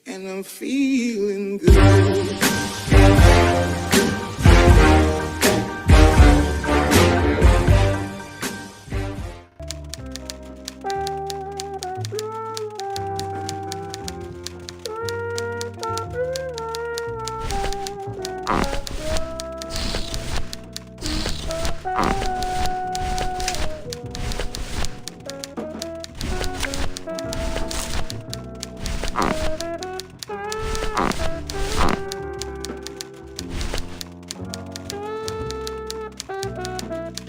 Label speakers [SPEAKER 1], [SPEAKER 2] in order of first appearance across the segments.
[SPEAKER 1] and I'm feeling good.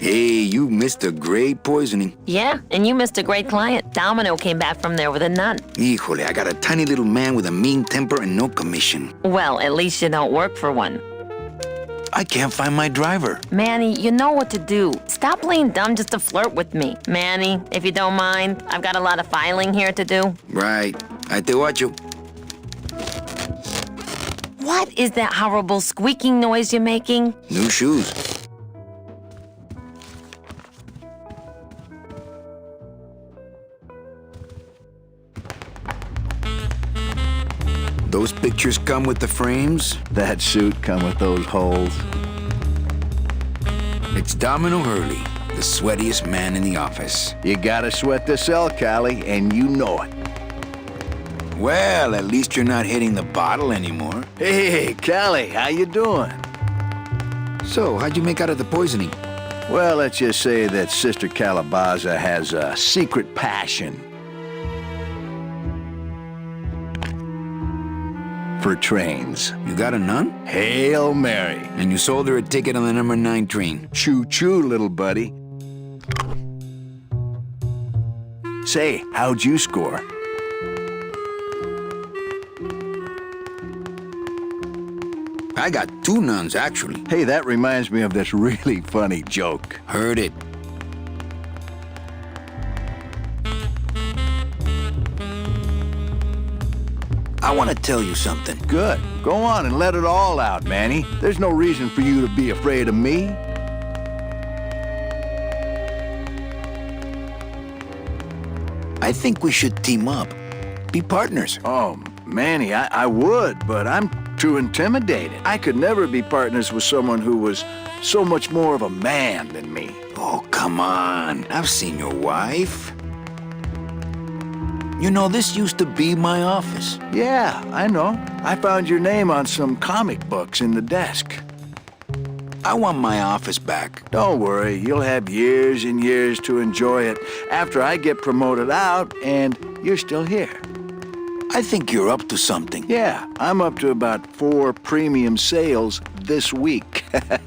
[SPEAKER 2] Hey, you missed a great poisoning.
[SPEAKER 3] Yeah, and you missed a great client. Domino came back from there with a nun.
[SPEAKER 2] Híjole, I got a tiny little man with a mean temper and no commission.
[SPEAKER 3] Well, at least you don't work for one.
[SPEAKER 2] I can't find my driver.
[SPEAKER 3] Manny, you know what to do. Stop playing dumb just to flirt with me. Manny, if you don't mind, I've got a lot of filing here to do.
[SPEAKER 2] Right. I te watcho.
[SPEAKER 3] What is that horrible squeaking noise you're making?
[SPEAKER 2] New shoes. Those pictures come with the frames?
[SPEAKER 4] That suit come with those holes.
[SPEAKER 2] It's Domino Hurley, the sweatiest man in the office.
[SPEAKER 4] You gotta sweat to sell, Callie, and you know it.
[SPEAKER 2] Well, at least you're not hitting the bottle anymore.
[SPEAKER 4] Hey, Callie, how you doing?
[SPEAKER 2] So, how'd you make out of the poisoning?
[SPEAKER 4] Well, let's just say that Sister Calabaza has a secret passion for trains.
[SPEAKER 2] You got a nun?
[SPEAKER 4] Hail Mary.
[SPEAKER 2] And you sold her a ticket on the number 9 train.
[SPEAKER 4] Choo-choo, little buddy. Say, how'd you score?
[SPEAKER 2] I got 2 nuns, actually.
[SPEAKER 4] Hey, that reminds me of this really funny joke.
[SPEAKER 2] Heard it. I want to tell you something.
[SPEAKER 4] Good. Go on and let it all out, Manny. There's no reason for you to be afraid of me.
[SPEAKER 2] I think we should team up. Be partners.
[SPEAKER 4] Oh, Manny, I would, but I'm too intimidated. I could never be partners with someone who was so much more of a man than me.
[SPEAKER 2] Oh, come on. I've seen your wife. You know, this used to be my office.
[SPEAKER 4] Yeah, I know. I found your name on some comic books in the desk.
[SPEAKER 2] I want my office back.
[SPEAKER 4] Don't worry, you'll have years and years to enjoy it after I get promoted out and you're still here.
[SPEAKER 2] I think you're up to something.
[SPEAKER 4] Yeah, I'm up to about 4 premium sales this week.
[SPEAKER 2] I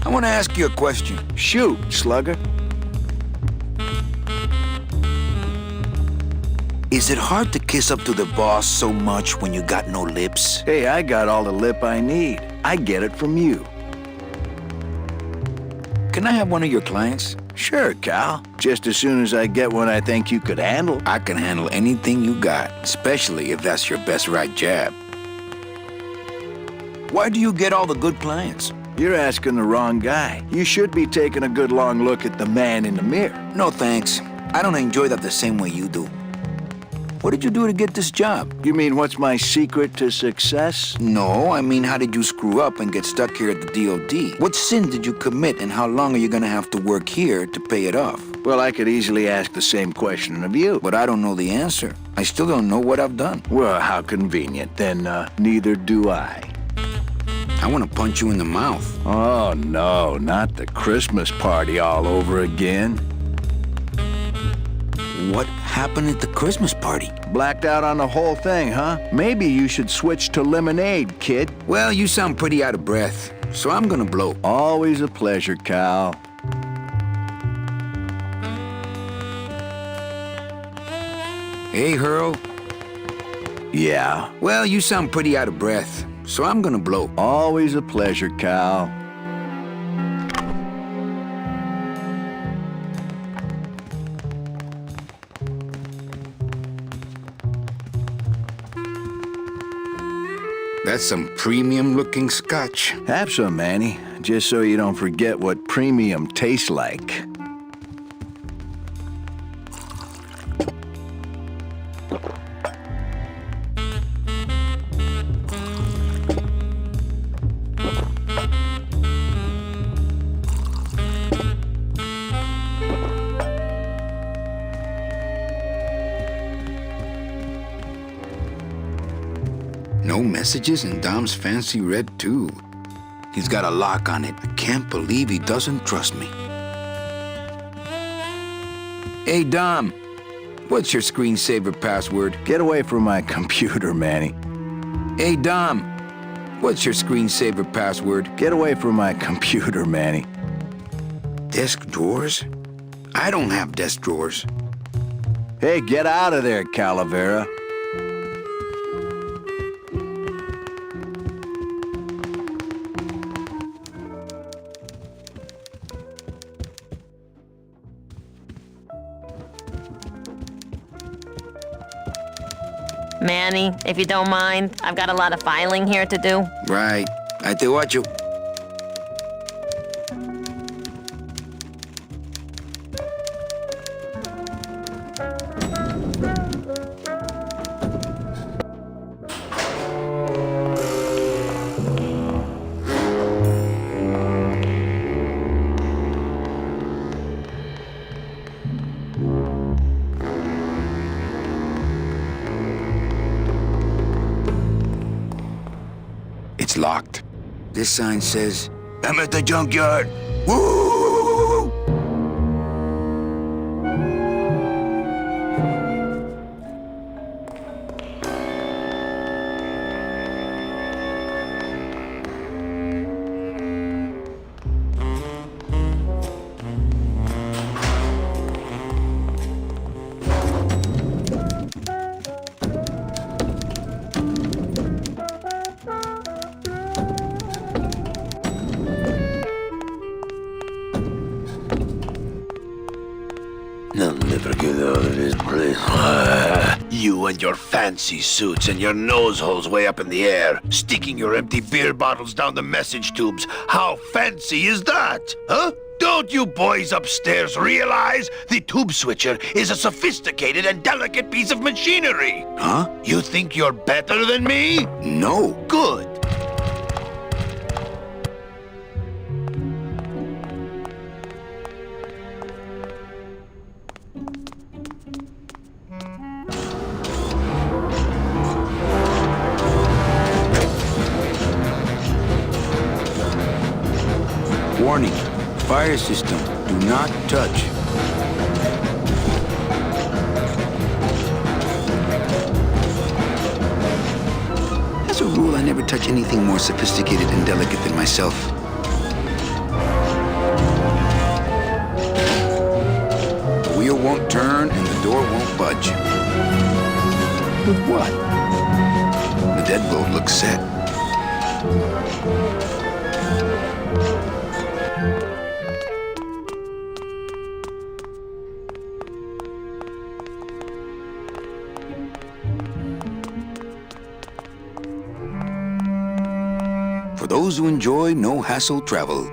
[SPEAKER 2] want to ask you a question.
[SPEAKER 4] Shoot, slugger.
[SPEAKER 2] Is it hard to kiss up to the boss so much when you got no lips?
[SPEAKER 4] Hey, I got all the lip I need. I get it from you.
[SPEAKER 2] Can I have one of your clients?
[SPEAKER 4] Sure, Cal. Just as soon as I get one I think you could handle.
[SPEAKER 2] I can handle anything you got, especially if that's your best right jab. Why do you get all the good clients?
[SPEAKER 4] You're asking the wrong guy. You should be taking a good long look at the man in the mirror.
[SPEAKER 2] No thanks. I don't enjoy that the same way you do. What did you do to get this job?
[SPEAKER 4] You mean what's my secret to success?
[SPEAKER 2] No, I mean how did you screw up and get stuck here at the DOD? What sin did you commit and how long are you gonna have to work here to pay it off?
[SPEAKER 4] Well, I could easily ask the same question of you.
[SPEAKER 2] But I don't know the answer. I still don't know what I've done.
[SPEAKER 4] Well, how convenient. Then neither do I.
[SPEAKER 2] I want to punch you in the mouth.
[SPEAKER 4] Oh, no, not the Christmas party all over again.
[SPEAKER 2] What happened at the Christmas party?
[SPEAKER 4] Blacked out on the whole thing, huh? Maybe you should switch to lemonade, kid.
[SPEAKER 2] Well, you sound pretty out of breath, so I'm gonna blow.
[SPEAKER 4] Always a pleasure, Cal.
[SPEAKER 2] Hey, Hurl.
[SPEAKER 4] Yeah.
[SPEAKER 2] Well, you sound pretty out of breath, so I'm gonna blow.
[SPEAKER 4] Always a pleasure, Cal.
[SPEAKER 2] That's some premium-looking scotch.
[SPEAKER 4] Have some, Manny, just so you don't forget what premium tastes like.
[SPEAKER 2] No messages in Dom's fancy red tube. He's got a lock on it. I can't believe he doesn't trust me. Hey, Dom. What's your screensaver password?
[SPEAKER 4] Get away from my computer, Manny.
[SPEAKER 2] Hey, Dom. What's your screensaver password?
[SPEAKER 4] Get away from my computer, Manny.
[SPEAKER 2] Desk drawers? I don't have desk drawers.
[SPEAKER 4] Hey, get out of there, Calavera.
[SPEAKER 3] Manny, if you don't mind, I've got a lot of filing here to do.
[SPEAKER 2] Right. I te watch you. It's locked. This sign says, I'm at the junkyard. Woo!
[SPEAKER 5] I'll never get out of this place. You and your fancy suits and your nose holes way up in the air, sticking your empty beer bottles down the message tubes. How fancy is that? Huh? Don't you boys upstairs realize the tube switcher is a sophisticated and delicate piece of machinery?
[SPEAKER 2] Huh?
[SPEAKER 5] You think you're better than me?
[SPEAKER 2] No.
[SPEAKER 5] Good.
[SPEAKER 2] Warning. Fire system. Do not touch. As a rule, I never touch anything more sophisticated and delicate than myself. The wheel won't turn and the door won't budge. But what? The deadbolt looks set. For those who enjoy no-hassle travel.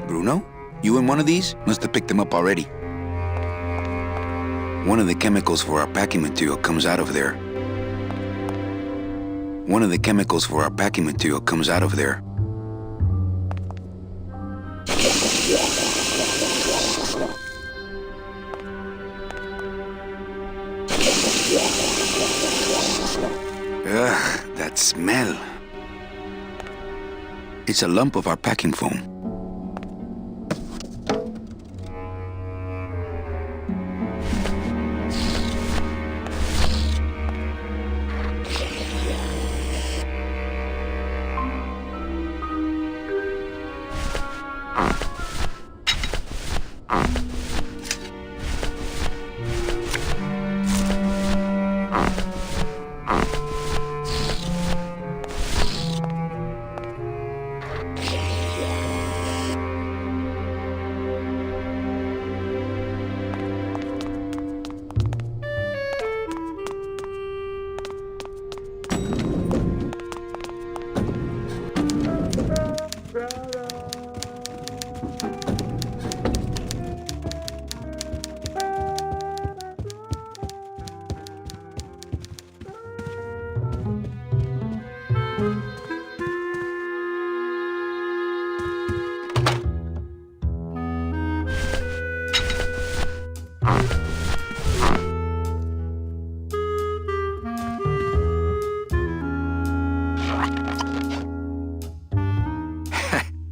[SPEAKER 2] Bruno, you in one of these? Must have picked them up already. One of the chemicals for our packing material comes out of there. One of the chemicals for our packing material comes out of there. Ugh, that smell. It's a lump of our packing foam.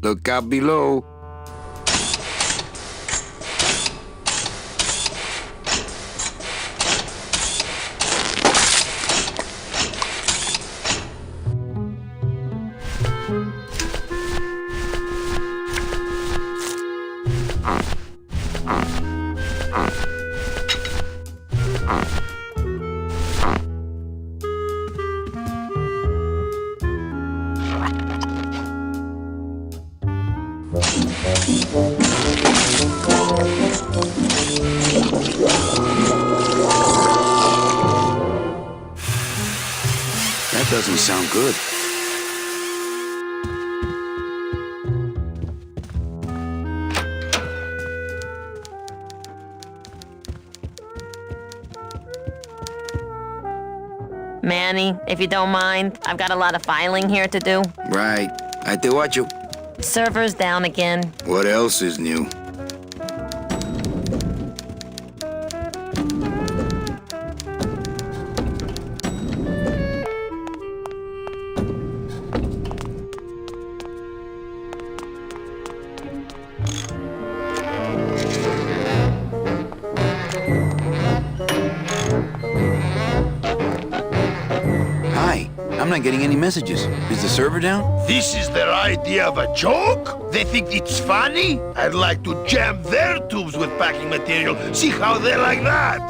[SPEAKER 2] Look out below. That doesn't sound good.
[SPEAKER 3] Manny, if you don't mind, I've got a lot of filing here to do.
[SPEAKER 2] Right. I te watcho.
[SPEAKER 3] Server's down again.
[SPEAKER 2] What else is new? Hi. I'm not getting any messages. Is the server down?
[SPEAKER 5] This is their idea of a joke? They think it's funny? I'd like to jam their tubes with packing material. See how they like that?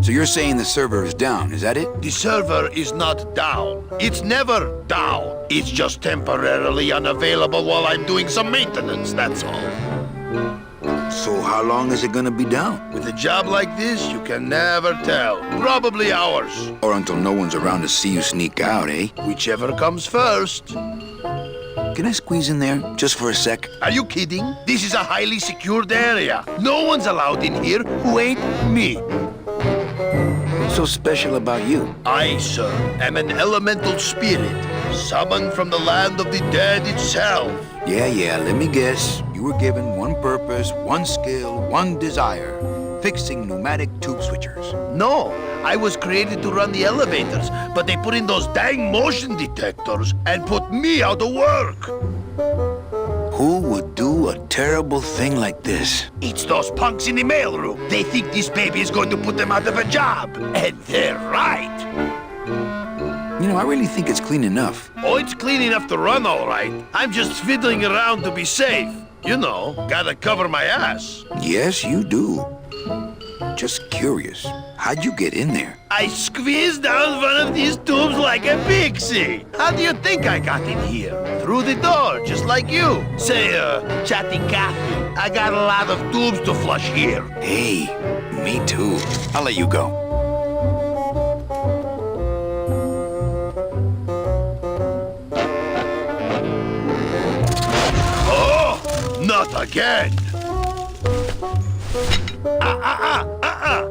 [SPEAKER 2] So you're saying the server is down, is that it?
[SPEAKER 5] The server is not down. It's never down. It's just temporarily unavailable while I'm doing some maintenance, that's all.
[SPEAKER 2] So how long is it gonna be down?
[SPEAKER 5] With a job like this, you can never tell. Probably hours.
[SPEAKER 2] Or until no one's around to see you sneak out, eh?
[SPEAKER 5] Whichever comes first.
[SPEAKER 2] Can I squeeze in there just for a sec?
[SPEAKER 5] Are you kidding? This is a highly secured area. No one's allowed in here who ain't me.
[SPEAKER 2] What's so special about you?
[SPEAKER 5] I, sir, am an elemental spirit, summoned from the land of the dead itself.
[SPEAKER 2] Yeah, let me guess. You were given one purpose, one skill, one desire. Fixing pneumatic tube switchers.
[SPEAKER 5] No, I was created to run the elevators, but they put in those dang motion detectors and put me out of work.
[SPEAKER 2] Who would do a terrible thing like this?
[SPEAKER 5] It's those punks in the mailroom. They think this baby is going to put them out of a job. And they're right.
[SPEAKER 2] You know, I really think it's clean enough.
[SPEAKER 5] Oh, it's clean enough to run, all right. I'm just fiddling around to be safe. You know, gotta cover my ass.
[SPEAKER 2] Yes, you do. Just curious, how'd you get in there?
[SPEAKER 5] I squeezed down one of these tubes like a pixie. How do you think I got in here? Through the door, just like you. Say, chatty Cathy, I got a lot of tubes to flush here.
[SPEAKER 2] Hey, me too. I'll let you go.
[SPEAKER 5] Not again!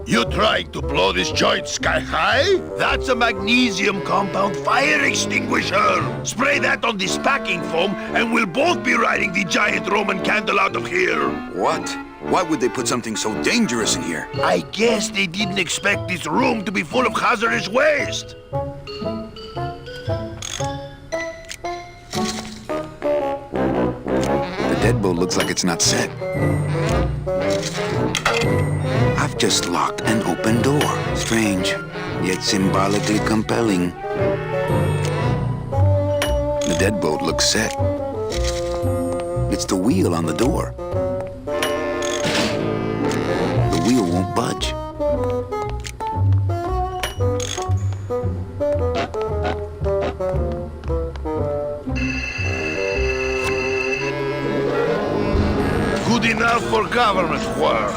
[SPEAKER 5] You trying to blow this joint sky high? That's a magnesium compound fire extinguisher! Spray that on this packing foam and we'll both be riding the giant Roman candle out of here!
[SPEAKER 2] What? Why would they put something so dangerous in here?
[SPEAKER 5] I guess they didn't expect this room to be full of hazardous waste!
[SPEAKER 2] Deadbolt looks like it's not set. I've just locked an open door. Strange, yet symbolically compelling. The deadbolt looks set. It's the wheel on the door. The wheel won't budge.
[SPEAKER 5] Good enough for government work.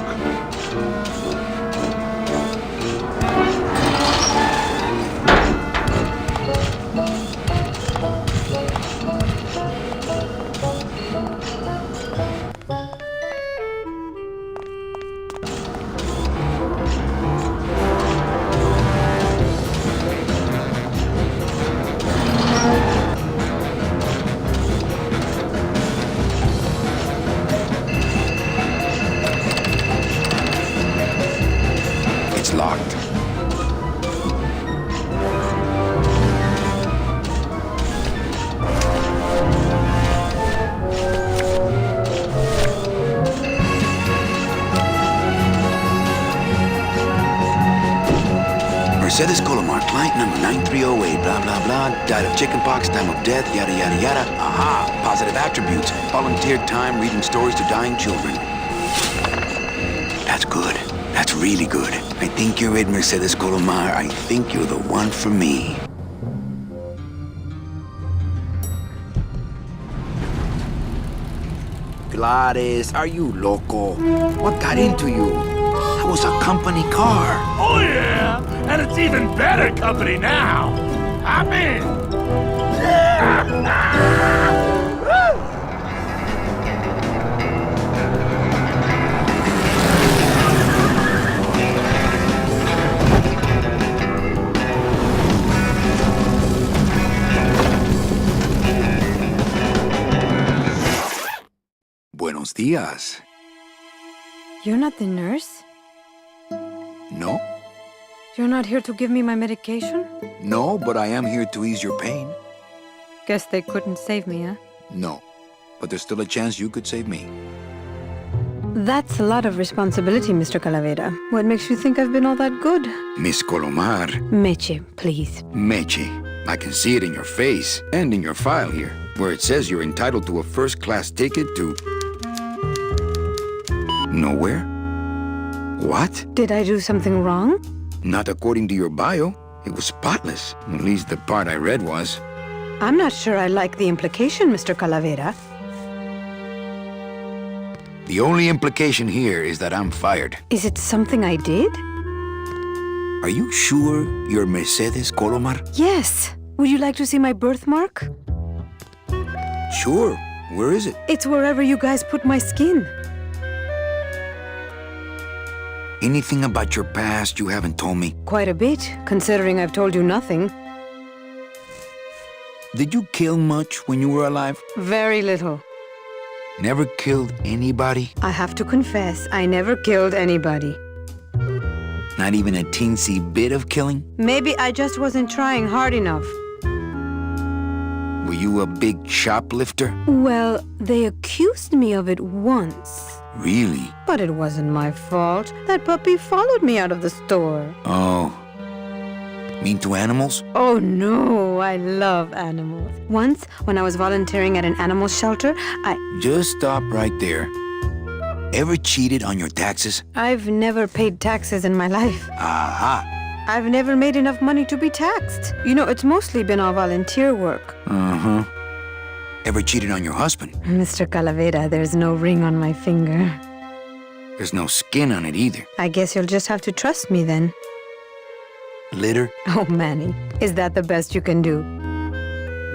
[SPEAKER 2] Locked. Mercedes Colomar, client number 9308, blah, blah, blah, died of chickenpox, time of death, yada, yada, yada. Aha, positive attributes, volunteered time reading stories to dying children. That's good. That's really good. I think you're it, Mercedes Colomar. I think you're the one for me.
[SPEAKER 4] Gladys, are you loco? What got into you? That was a company car.
[SPEAKER 5] Oh, yeah! And it's even better company now! I'm in!
[SPEAKER 2] Buenos dias.
[SPEAKER 6] You're not the nurse?
[SPEAKER 2] No?
[SPEAKER 6] You're not here to give me my medication?
[SPEAKER 2] No, but I am here to ease your pain.
[SPEAKER 6] Guess they couldn't save me, huh?
[SPEAKER 2] No, but there's still a chance you could save me.
[SPEAKER 6] That's a lot of responsibility, Mr. Calavera. What makes you think I've been all that good?
[SPEAKER 2] Miss Colomar.
[SPEAKER 6] Meche, please.
[SPEAKER 2] Meche. I can see it in your face and in your file here, where it says you're entitled to a first-class ticket to... nowhere? What?
[SPEAKER 6] Did I do something wrong?
[SPEAKER 2] Not according to your bio. It was spotless. At least the part I read was.
[SPEAKER 6] I'm not sure I like the implication, Mr. Calavera.
[SPEAKER 2] The only implication here is that I'm fired.
[SPEAKER 6] Is it something I did?
[SPEAKER 2] Are you sure you're Mercedes Colomar?
[SPEAKER 6] Yes. Would you like to see my birthmark?
[SPEAKER 2] Sure. Where is it?
[SPEAKER 6] It's wherever you guys put my skin.
[SPEAKER 2] Anything about your past you haven't told me?
[SPEAKER 6] Quite a bit, considering I've told you nothing.
[SPEAKER 2] Did you kill much when you were alive?
[SPEAKER 6] Very little.
[SPEAKER 2] Never killed anybody?
[SPEAKER 6] I have to confess, I never killed anybody.
[SPEAKER 2] Not even a teensy bit of killing?
[SPEAKER 6] Maybe I just wasn't trying hard enough.
[SPEAKER 2] Were you a big shoplifter?
[SPEAKER 6] Well, they accused me of it once.
[SPEAKER 2] Really?
[SPEAKER 6] But it wasn't my fault. That puppy followed me out of the store.
[SPEAKER 2] Oh. Mean to animals?
[SPEAKER 6] Oh no, I love animals. Once, when I was volunteering at an animal shelter,
[SPEAKER 2] Just stop right there. Ever cheated on your taxes?
[SPEAKER 6] I've never paid taxes in my life.
[SPEAKER 2] Aha.
[SPEAKER 6] I've never made enough money to be taxed. You know, it's mostly been all volunteer work.
[SPEAKER 2] Uh-huh. Ever cheated on your husband?
[SPEAKER 6] Mr. Calavera, there's no ring on my finger.
[SPEAKER 2] There's no skin on it either.
[SPEAKER 6] I guess you'll just have to trust me then.
[SPEAKER 2] Litter?
[SPEAKER 6] Oh, Manny, is that the best you can do?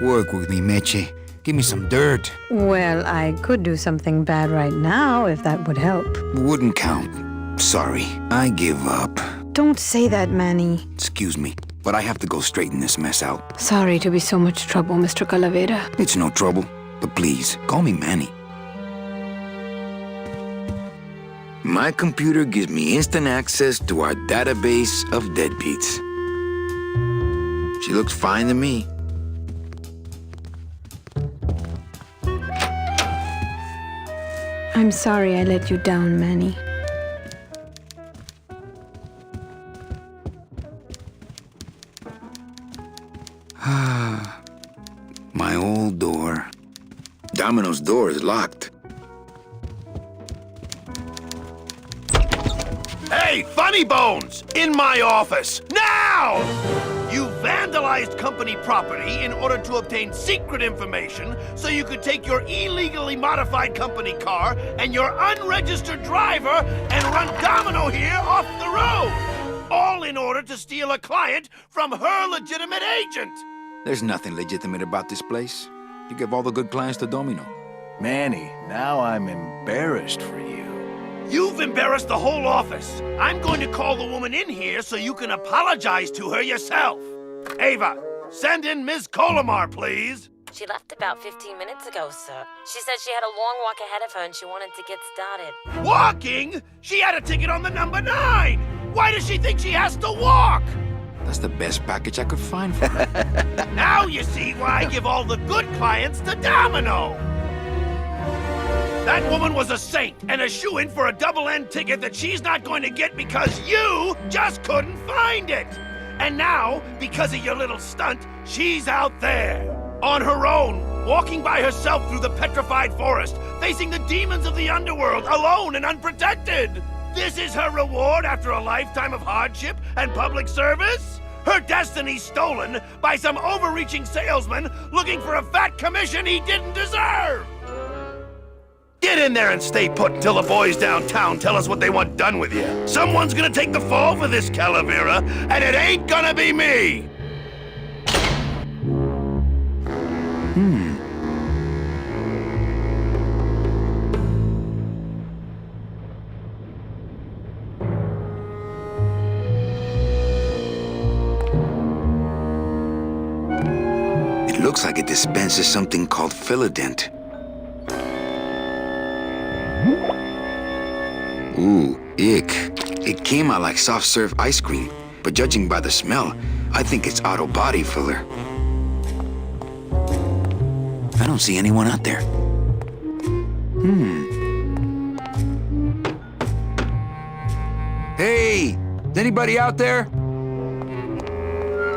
[SPEAKER 2] Work with me, Meche. Give me some dirt.
[SPEAKER 6] Well, I could do something bad right now if that would help.
[SPEAKER 2] Wouldn't count. Sorry. I give up.
[SPEAKER 6] Don't say that, Manny.
[SPEAKER 2] Excuse me, but I have to go straighten this mess out.
[SPEAKER 6] Sorry to be so much trouble, Mr. Calavera.
[SPEAKER 2] It's no trouble, but please, call me Manny. My computer gives me instant access to our database of deadbeats. She looks fine to me.
[SPEAKER 6] I'm sorry I let you down, Manny.
[SPEAKER 2] My old door. Domino's door is locked.
[SPEAKER 5] Hey, Funny Bones! In my office! Now! You vandalized company property in order to obtain secret information so you could take your illegally modified company car and your unregistered driver and run Domino here off the road! All in order to steal a client from her legitimate agent!
[SPEAKER 2] There's nothing legitimate about this place. You give all the good clients to Domino.
[SPEAKER 4] Manny, now I'm embarrassed for you.
[SPEAKER 5] You've embarrassed the whole office. I'm going to call the woman in here so you can apologize to her yourself. Ava, send in Ms. Colomar, please.
[SPEAKER 3] She left about 15 minutes ago, sir. She said she had a long walk ahead of her and she wanted to get started.
[SPEAKER 5] Walking? She had a ticket on the number 9. Why does she think she has to walk?
[SPEAKER 2] That's the best package I could find for her.
[SPEAKER 5] Now you see why I give all the good clients to Domino. That woman was a saint and a shoo-in for a double-end ticket that she's not going to get because you just couldn't find it. And now, because of your little stunt, she's out there. On her own, walking by herself through the petrified forest, facing the demons of the underworld, alone and unprotected. This is her reward after a lifetime of hardship and public service? Her destiny stolen by some overreaching salesman looking for a fat commission he didn't deserve! Get in there and stay put until the boys downtown tell us what they want done with you. Someone's gonna take the fall for this Calavera, and it ain't gonna be me!
[SPEAKER 2] It looks like it dispenses something called Philodent. Ooh, ick. It came out like soft serve ice cream, but judging by the smell, I think it's auto body filler. I don't see anyone out there. Hey! Is anybody out there?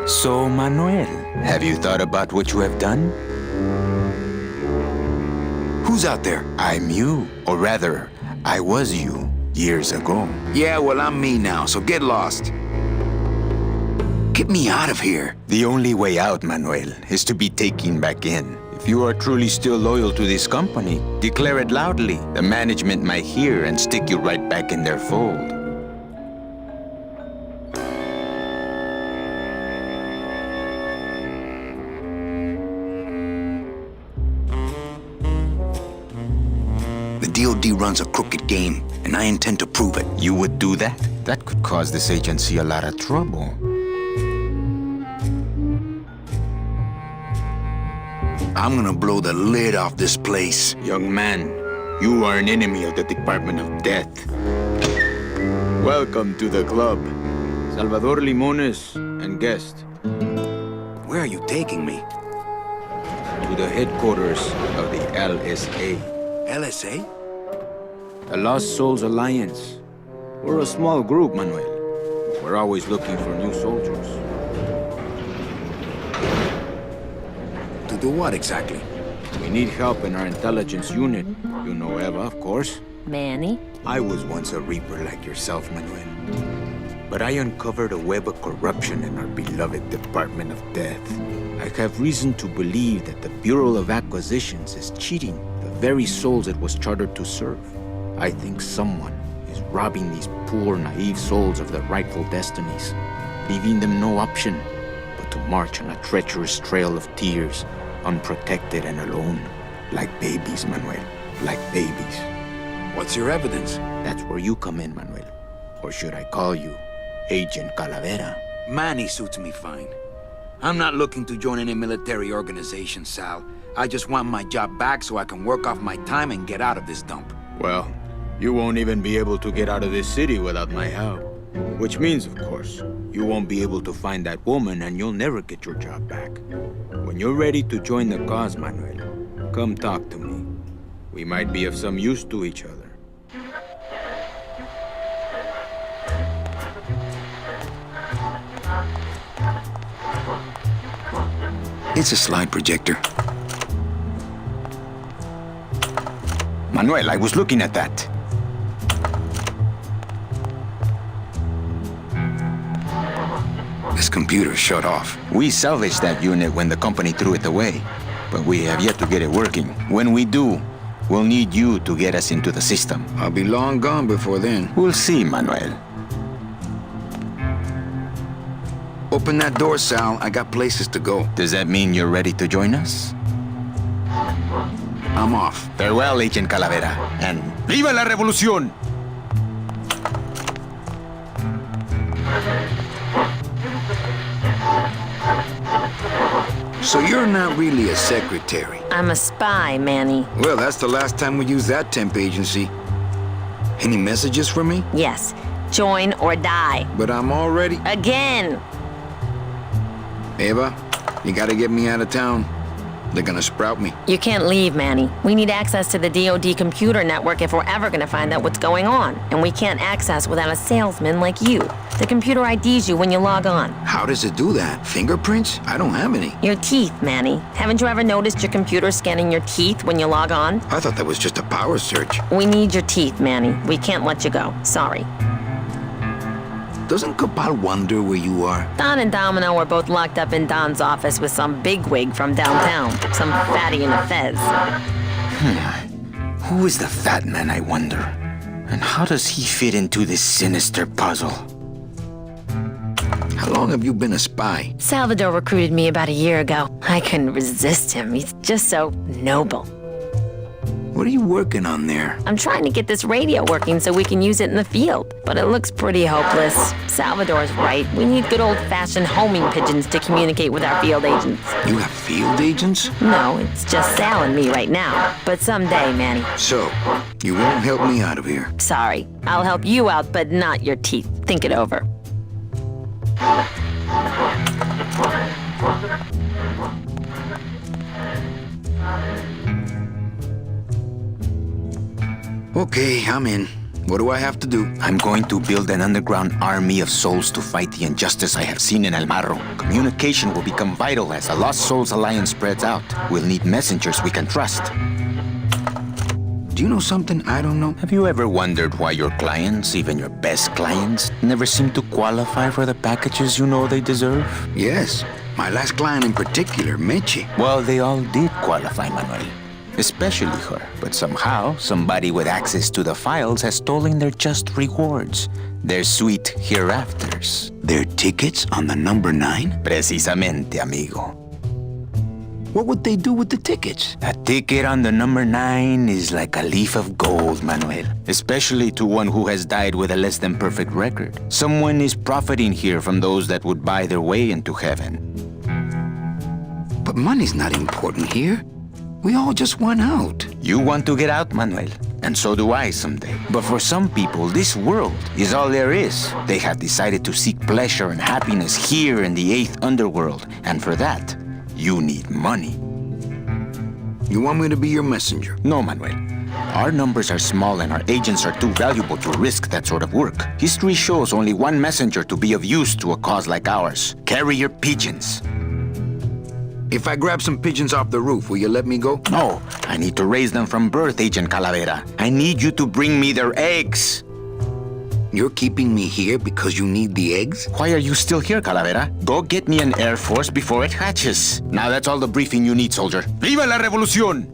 [SPEAKER 7] So, Manuel, have you thought about what you have done?
[SPEAKER 2] Who's out there?
[SPEAKER 7] I'm you, or rather, I was you, years ago.
[SPEAKER 2] Yeah, well, I'm me now, so get lost. Get me out of here.
[SPEAKER 7] The only way out, Manuel, is to be taken back in. If you are truly still loyal to this company, declare it loudly. The management might hear and stick you right back in their fold.
[SPEAKER 2] The DOD runs a crooked game, and I intend to prove it.
[SPEAKER 7] You would do that? That could cause this agency a lot of trouble.
[SPEAKER 2] I'm gonna blow the lid off this place.
[SPEAKER 7] Young man, you are an enemy of the Department of Death. Welcome to the club. Salvador Limones and guest.
[SPEAKER 2] Where are you taking me?
[SPEAKER 7] To the headquarters of the LSA.
[SPEAKER 2] LSA?
[SPEAKER 7] The Lost Souls Alliance. We're a small group, Manuel. We're always looking for new soldiers.
[SPEAKER 2] To do what exactly?
[SPEAKER 7] We need help in our intelligence unit. You know Eva, of course.
[SPEAKER 3] Manny?
[SPEAKER 7] I was once a Reaper like yourself, Manuel. But I uncovered a web of corruption in our beloved Department of Death. I have reason to believe that the Bureau of Acquisitions is cheating the very souls it was chartered to serve. I think someone is robbing these poor, naive souls of their rightful destinies, leaving them no option but to march on a treacherous trail of tears, unprotected and alone, like babies, Manuel, like babies.
[SPEAKER 2] What's your evidence?
[SPEAKER 7] That's where you come in, Manuel. Or should I call you Agent Calavera?
[SPEAKER 2] Manny suits me fine. I'm not looking to join any military organization, Sal. I just want my job back so I can work off my time and get out of this dump.
[SPEAKER 7] Well, you won't even be able to get out of this city without my help. Which means, of course, you won't be able to find that woman and you'll never get your job back. When you're ready to join the cause, Manuel, come talk to me. We might be of some use to each other.
[SPEAKER 2] It's a slide projector.
[SPEAKER 7] Manuel, I was looking at that.
[SPEAKER 2] This computer shut off.
[SPEAKER 7] We salvaged that unit when the company threw it away, but we have yet to get it working. When we do, we'll need you to get us into the system.
[SPEAKER 2] I'll be long gone before then.
[SPEAKER 7] We'll see, Manuel.
[SPEAKER 2] Open that door, Sal. I got places to go.
[SPEAKER 7] Does that mean you're ready to join us?
[SPEAKER 2] I'm off.
[SPEAKER 7] Farewell, Agent Calavera, and ¡Viva la Revolución!
[SPEAKER 2] So you're not really a secretary?
[SPEAKER 3] I'm a spy, Manny.
[SPEAKER 2] Well, that's the last time we used that temp agency. Any messages for me?
[SPEAKER 3] Yes. Join or die.
[SPEAKER 2] But I'm already...
[SPEAKER 3] Again!
[SPEAKER 2] Eva, you gotta get me out of town. They're gonna sprout me.
[SPEAKER 3] You can't leave, Manny. We need access to the DOD computer network if we're ever gonna find out what's going on. And we can't access without a salesman like you. The computer IDs you when you log on.
[SPEAKER 2] How does it do that? Fingerprints? I don't have any.
[SPEAKER 3] Your teeth, Manny. Haven't you ever noticed your computer scanning your teeth when you log on?
[SPEAKER 2] I thought that was just a power search.
[SPEAKER 3] We need your teeth, Manny. We can't let you go. Sorry.
[SPEAKER 2] Doesn't Kapal wonder where you are?
[SPEAKER 3] Don and Domino were both locked up in Don's office with some bigwig from downtown. Some fatty in a fez.
[SPEAKER 8] Who is the fat man, I wonder? And how does he fit into this sinister puzzle?
[SPEAKER 2] How long have you been a spy?
[SPEAKER 3] Salvador recruited me about a year ago. I couldn't resist him. He's just so noble.
[SPEAKER 2] What are you working on there?
[SPEAKER 3] I'm trying to get this radio working so we can use it in the field, but it looks pretty hopeless. Salvador's right. We need good old-fashioned homing pigeons to communicate with our field agents.
[SPEAKER 2] You have field agents?
[SPEAKER 3] No, it's just Sal and me right now. But someday, Manny.
[SPEAKER 2] So, you won't help me out of here.
[SPEAKER 3] Sorry. I'll help you out, but not your teeth. Think it over.
[SPEAKER 2] Okay, I'm in. What do I have to do?
[SPEAKER 8] I'm going to build an underground army of souls to fight the injustice I have seen in El Marro. Communication will become vital as the Lost Souls Alliance spreads out. We'll need messengers we can trust.
[SPEAKER 2] Do you know something I don't know?
[SPEAKER 8] Have you ever wondered why your clients, even your best clients, never seem to qualify for the packages you know they deserve?
[SPEAKER 2] Yes. My last client in particular, Meche.
[SPEAKER 8] Well, they all did qualify, Manuel. Especially her. But somehow, somebody with access to the files has stolen their just rewards. Their sweet hereafters.
[SPEAKER 2] Their tickets on the number 9?
[SPEAKER 8] Precisamente, amigo.
[SPEAKER 2] What would they do with the tickets?
[SPEAKER 8] A ticket on the number 9 is like a leaf of gold, Manuel. Especially to one who has died with a less than perfect record. Someone is profiting here from those that would buy their way into heaven.
[SPEAKER 2] But money's not important here. We all just want out.
[SPEAKER 8] You want to get out, Manuel. And so do I someday. But for some people, this world is all there is. They have decided to seek pleasure and happiness here in the 8th underworld. And for that, you need money.
[SPEAKER 2] You want me to be your messenger?
[SPEAKER 8] No, Manuel. Our numbers are small and our agents are too valuable to risk that sort of work. History shows only one messenger to be of use to a cause like ours. Carrier pigeons.
[SPEAKER 2] If I grab some pigeons off the roof, will you let me go?
[SPEAKER 8] No, I need to raise them from birth, Agent Calavera. I need you to bring me their eggs.
[SPEAKER 2] You're keeping me here because you need the eggs?
[SPEAKER 8] Why are you still here, Calavera? Go get me an Air Force before it hatches. Now that's all the briefing you need, soldier. ¡Viva la revolución!